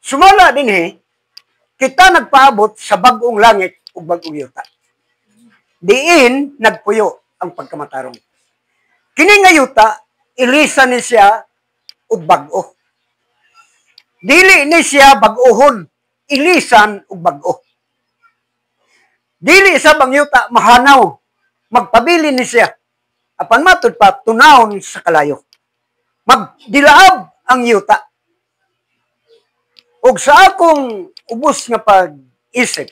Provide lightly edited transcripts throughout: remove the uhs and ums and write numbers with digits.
Sumala din kita nagpaabot sa bagong langit ug bagong yuta. Diin nagpuyo ang pagkamatarong. Kini nga yuta, ilisan ni siya ug bag-o. Dili ni siya bag-ohon, ilisan ug bag-o. Dili sa bang yuta mahanaw, magpabili ni siya. Apan matud pa tunawon sa kalayo. Magdilaab ang yuta. Ug sa akong ubos nga pag-isip,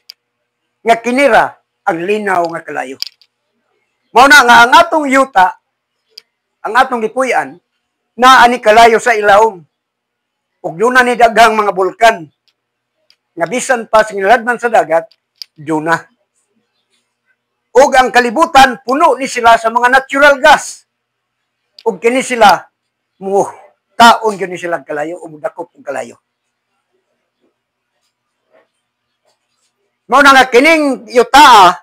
nga kinira ang linaw nga kalayo. Mao na nga ang atong yuta, ang atong gipuy-an, naa ni kalayo sa ilawom. Ug doon ni daghang mga bulkan. Nga bisan pa siniladman sa dagat, doon na. Ug ang kalibutan, puno ni sila sa mga natural gas. Ug kini sila, taon gani sila kalayo, o mudakop ang kalayo. Mao na nga kining yuta,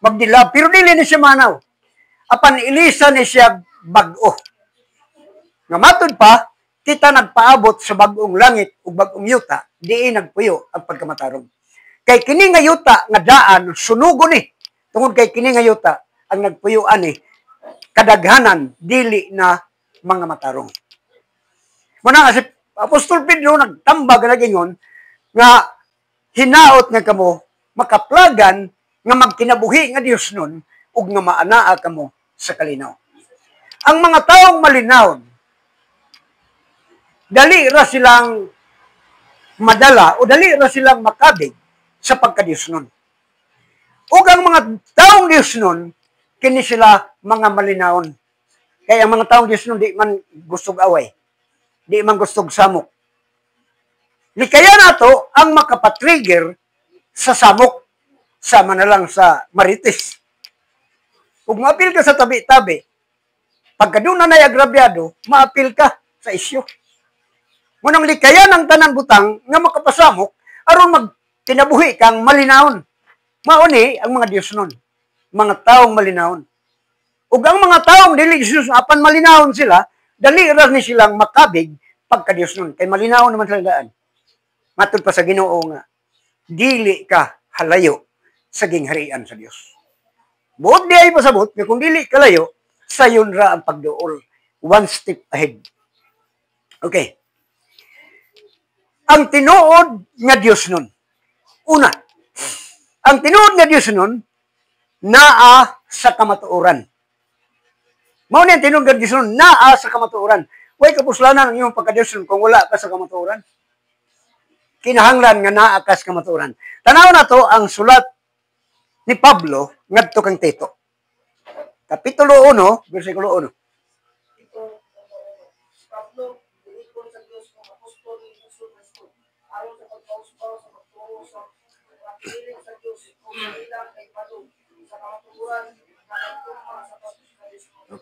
magdilab, pero dili ni siya manaw. Apan ilisa ni siya bag-o. Nga matod pa, kita nagpaabot sa bagong langit o bagong yuta, diin nagpuyo ang pagkamatarong. Kay kini nga yuta nga daan, sunugo ni. Tungod kay kini nga yuta, ang nagpuyuan kadaghanan, dili na mga matarong. Muna nga si Apostol Pedro nagtambag na gingon, nga hinaot nga kamo, makaplagan nga magkinabuhi nga Dios nun, ug nga maanaa kamo sa kalinaw. Ang mga taong malinawon, dali ra silang madala o dali ra silang makabig sa pagka-Diyos nun. Ug ang mga taong Diyos nun, kini sila mga malinawon. Kaya ang mga taong Diyos nun, di man gustog away. Di man gustog samok. Likaya nato ang makapatrigger sa samok. Sama na lang sa marites. Kung maapil ka sa tabi-tabi, pagka doon na naiagrabyado, maapil ka sa isyo. Munang likaya ng tanan butang nga makapasamok, aron magtinabuhi kang malinawon. Mauni ang mga Diyos nun. Mga taong malinawon. Ug ang mga taong dili Diyos, apan malinawon sila, dali ra ni silang makabig pagka Diyos nun. Kay malinawon naman sila daan. Matod pa sa Ginoo nga, dili ka halayo sa gingharian sa Diyos. Buot di ay pasabot, kung dili kalayo, sayon ra ang pagduol. One step ahead. Okay. Ang tinuod nga Diyos nun. Una, ang tinuod nga Diyos nun, naa sa kamatuoran. Mao ni ang tinuod nga Diyos nun, naa sa kamatuoran. Huwag kapuslanan ang iyong pagka-Diyos nun kung wala ka sa kamatuoran. Kinahanglan nga naa ka sa kamatuoran. Tanaw na to ang sulat ni Pablo ngadto kang Tito. Kapitulo 1, versikulo 1.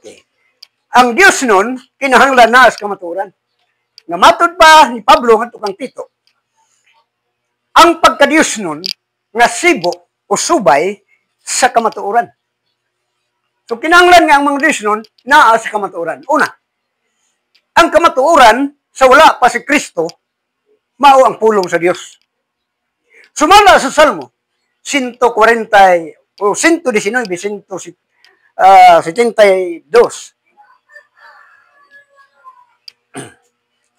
Okay. Ang Diyos nun, kinahanglan na sa kamatuoran. Nga matod pa ni Pablo ngadto kang Tito. Ang pagka-Diyos nun, nga sibo o subay sa kamatuoran. So, kinahanglan nga ang mga Diyos nun, naa sa kamatuoran. Una, ang kamatuoran, sa wala pa si Kristo, mao ang pulong sa Diyos. Sumala sa Salmo, 140, o 119, 172,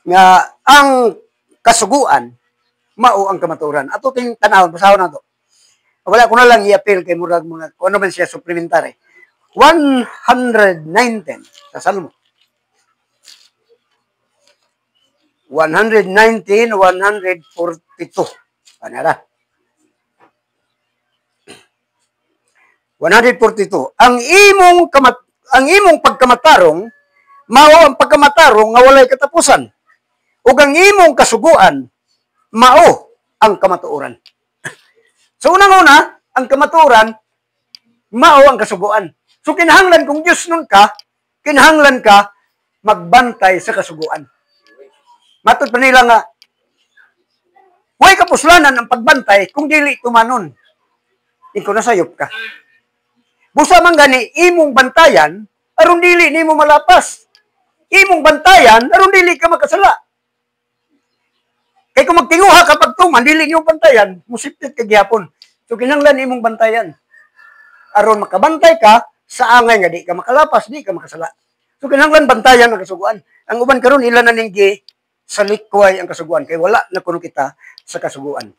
nga ang kasuguan, mao ang kamatuoran. Ato ting tanawon, basahon na to. Wala ko na lang i-appeal kay murag mga, kung ano man siya supplementary. 119 sa Salmo. 119, 142. Panara. 142. Ang imong pagkamatarong, mao ang pagkamatarong nga walay katapusan. Ug ang imong kasuguan, mao ang kamatuoran. So unang-una, ang kamatuoran, mao ang kasuguan. So kinahanglan kung Diyos nun ka, kinahanglan ka magbantay sa kasuguan. Matod pa nila nga, huwag kapuslanan ang pagbantay kung dili tumanon. Ikaw nasayop ka. Busa man gani, imong bantayan, aron dili nimo malapas. Imong bantayan, aron dili ka makasala. Kay kung magtinguha kapag tuman, dili niyo bantayan, musipit ka gihapon. So kinahanglan imong bantayan. Aron makabantay ka sa angay nga di ka makalapas, di ka makasala. So kinahanglan bantayan ang kasuguan. Ang uban karon ila na ning sa likway ang kasuguan kay wala na kuno kita sa kasuguan.